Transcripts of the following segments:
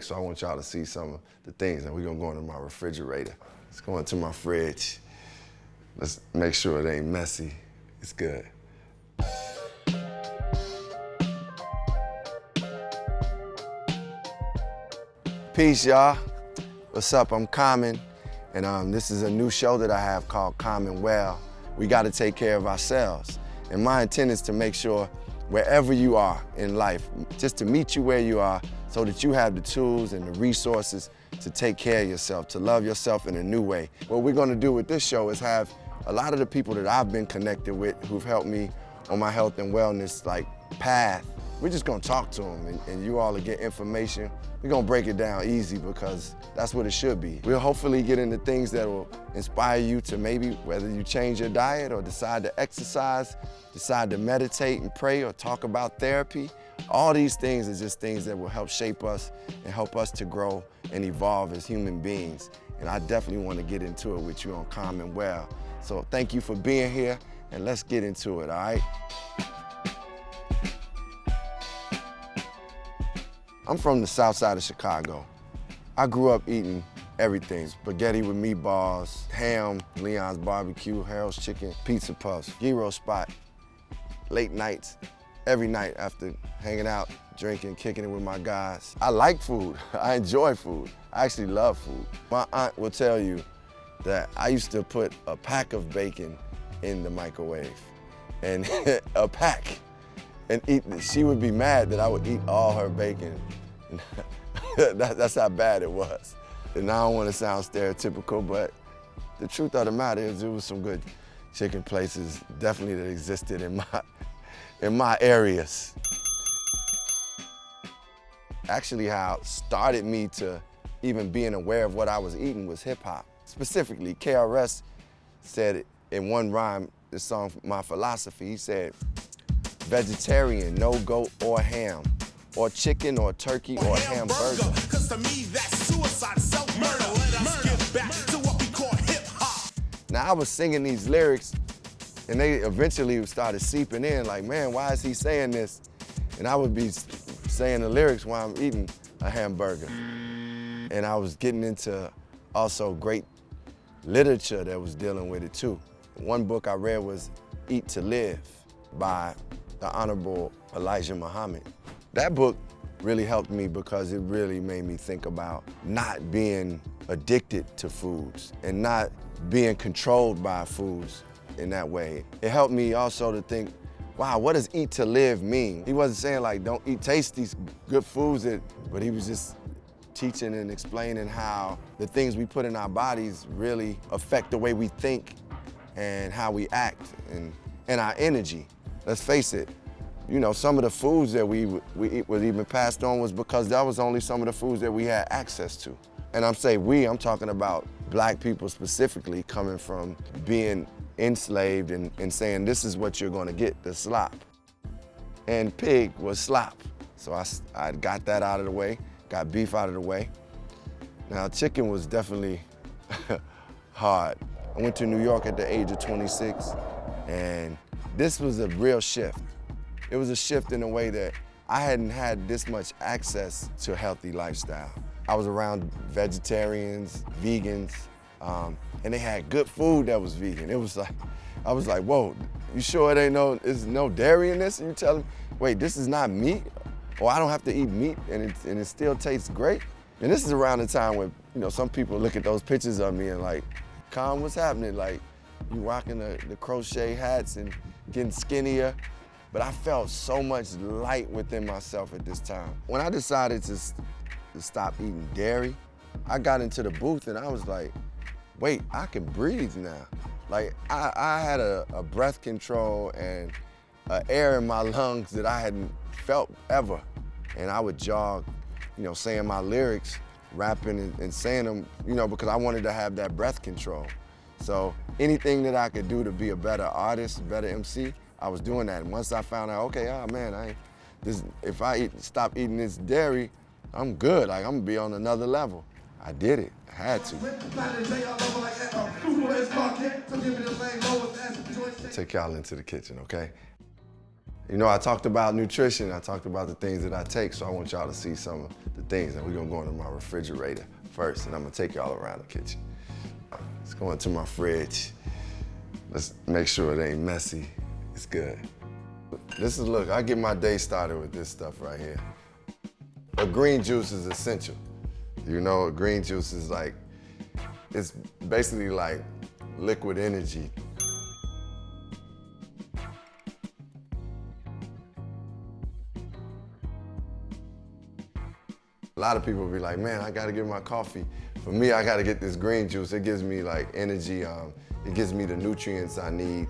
So I want y'all to see some of the things, and we're gonna go into my refrigerator. Let's go into my fridge. Let's make sure it ain't messy. It's good. Peace, y'all. What's up? I'm Common, and this is a new show that I have called Com&well. We gotta take care of ourselves. And my intent is to make sure wherever you are in life, just to meet you where you are so that you have the tools and the resources to take care of yourself, to love yourself in a new way. What we're gonna do with this show is have a lot of the people that I've been connected with who've helped me on my health and wellness path. We're just gonna talk to them and you all will get information. We're gonna break it down easy because that's what it should be. We'll hopefully get into things that will inspire you to maybe, whether you change your diet or decide to exercise, decide to meditate and pray or talk about therapy. All these things are just things that will help shape us and help us to grow and evolve as human beings. And I definitely want to get into it with you on Com&well. So thank you for being here, and let's get into it, all right? I'm from the south side of Chicago. I grew up eating everything: spaghetti with meatballs, ham, Leon's barbecue, Harold's chicken, pizza puffs, gyro spot, late nights, every night after hanging out, drinking, kicking it with my guys. I like food. I enjoy food. I actually love food. My aunt will tell you that I used to put a pack of bacon in the microwave, and a pack, and eat. She would be mad that I would eat all her bacon. That's how bad it was. And I don't want to sound stereotypical, but the truth of the matter is there was some good chicken places definitely that existed in my areas. Actually, how it started me to even being aware of what I was eating was hip hop. Specifically, KRS said it in one rhyme, this song, My Philosophy. He said, vegetarian, no goat or ham, or chicken or turkey or hamburger. Cause to me that's suicide, self-murder. Let us get back to what we call hip-hop. Now I was singing these lyrics and they eventually started seeping in like, man, why is he saying this? And I would be saying the lyrics while I'm eating a hamburger. And I was getting into also great literature that was dealing with it too. One book I read was Eat to Live by the Honorable Elijah Muhammad. That book really helped me because it really made me think about not being addicted to foods and not being controlled by foods in that way. It helped me also to think, wow, what does eat to live mean? He wasn't saying like, don't eat tasty, good foods, but he was just teaching and explaining how the things we put in our bodies really affect the way we think and how we act and our energy. Let's face it, you know, some of the foods that we eat was even passed on was because that was only some of the foods that we had access to. And I'm talking about black people specifically coming from being enslaved and saying this is what you're gonna get, the slop. And pig was slop. So I got that out of the way, got beef out of the way. Now chicken was definitely hard. I went to New York at the age of 26, and this was a real shift. It was a shift in a way that I hadn't had this much access to a healthy lifestyle. I was around vegetarians, vegans, and they had good food that was vegan. It was like, I was like, whoa, you sure there's no dairy in this? And you tell them, wait, this is not meat? Or I don't have to eat meat and it still tastes great? And this is around the time when, you know, some people look at those pictures of me and like, Con, what's happening? Like, you rocking the crochet hats and getting skinnier. But I felt so much light within myself at this time. When I decided to stop eating dairy, I got into the booth and I was like, wait, I can breathe now. Like I had a breath control and air in my lungs that I hadn't felt ever. And I would jog, you know, saying my lyrics, rapping and saying them, you know, because I wanted to have that breath control. So anything that I could do to be a better artist, better MC, I was doing that. And once I found out, okay, oh man, if I stop eating this dairy, I'm good. Like I'm gonna be on another level. I did it. I had to. Take y'all into the kitchen, okay? You know, I talked about nutrition, I talked about the things that I take, so I want y'all to see some of the things. And we're gonna go into my refrigerator first, and I'm gonna take y'all around the kitchen. Let's go into my fridge. Let's make sure it ain't messy. It's good. This is, look, I get my day started with this stuff right here. A green juice is essential. You know, a green juice is like, it's basically like liquid energy. A lot of people be like, man, I gotta get my coffee. For me, I gotta get this green juice. It gives me like energy. It gives me the nutrients I need.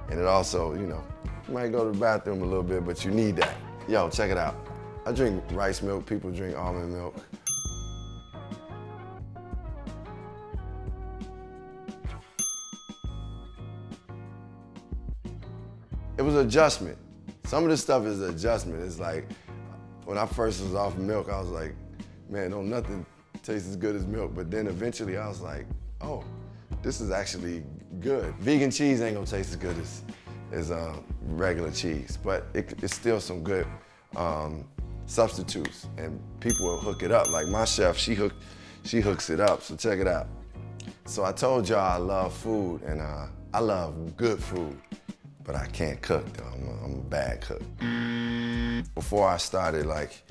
And it also, you know, you might go to the bathroom a little bit, but you need that. Yo, check it out. I drink rice milk, people drink almond milk. It was adjustment. Some of this stuff is adjustment. It's like, when I first was off milk, I was like, man, don't nothing taste as good as milk. But then eventually I was like, oh, this is actually good. Vegan cheese ain't gonna taste as good as regular cheese, but it's still some good substitutes, and people will hook it up. Like my chef, she hooks it up, so check it out. So I told y'all I love food, and I love good food. But I can't cook, though. I'm a bad cook. Before I started like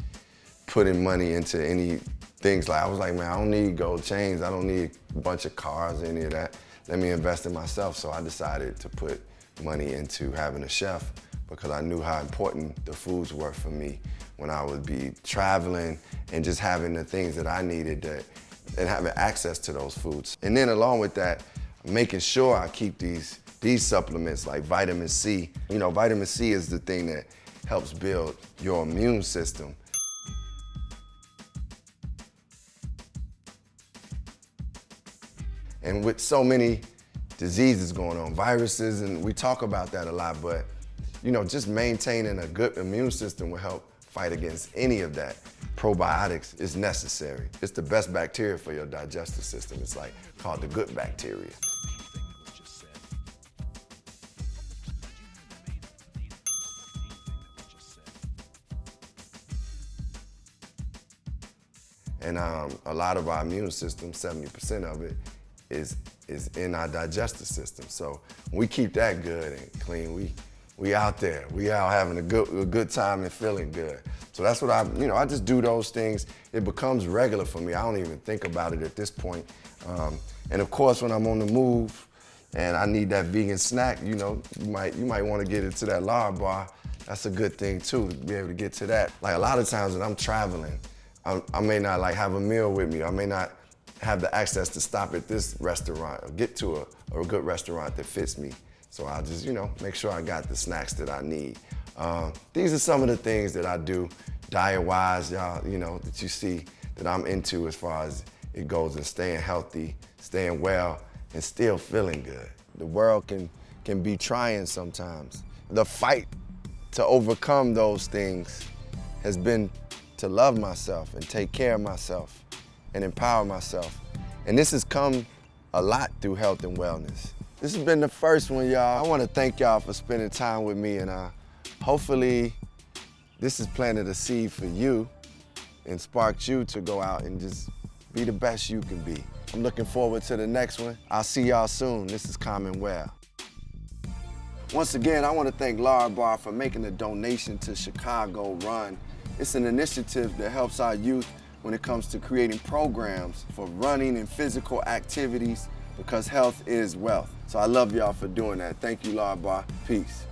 putting money into any things, like I was like, man, I don't need gold chains. I don't need a bunch of cars, any of that. Let me invest in myself. So I decided to put money into having a chef because I knew how important the foods were for me when I would be traveling and just having the things that I needed and having access to those foods. And then along with that, making sure I keep these supplements like vitamin C. You know, vitamin C is the thing that helps build your immune system. And with so many diseases going on, viruses, and we talk about that a lot, but you know, just maintaining a good immune system will help fight against any of that. Probiotics is necessary. It's the best bacteria for your digestive system. It's like called the good bacteria. And a lot of our immune system, 70% of it, is in our digestive system. So when we keep that good and clean, we out there. We out having a good time and feeling good. So that's what I just do those things. It becomes regular for me. I don't even think about it at this point. And of course, when I'm on the move and I need that vegan snack, you know, you might want to get into that lard bar. That's a good thing too, to be able to get to that. Like a lot of times when I'm traveling, I may not like have a meal with me. I may not have the access to stop at this restaurant or get to a good restaurant that fits me. So I'll just, you know, make sure I got the snacks that I need. These are some of the things that I do diet-wise, y'all, you know, that you see that I'm into as far as it goes in staying healthy, staying well, and still feeling good. The world can be trying sometimes. The fight to overcome those things has been to love myself and take care of myself and empower myself. And this has come a lot through health and wellness. This has been the first one, y'all. I want to thank y'all for spending time with me, and hopefully this has planted a seed for you and sparked you to go out and just be the best you can be. I'm looking forward to the next one. I'll see y'all soon. This is Com&well. Once again, I want to thank Lard Bar for making a donation to Chicago Run. It's an initiative that helps our youth when it comes to creating programs for running and physical activities, because health is wealth. So I love y'all for doing that. Thank you, Lard Bar. Peace.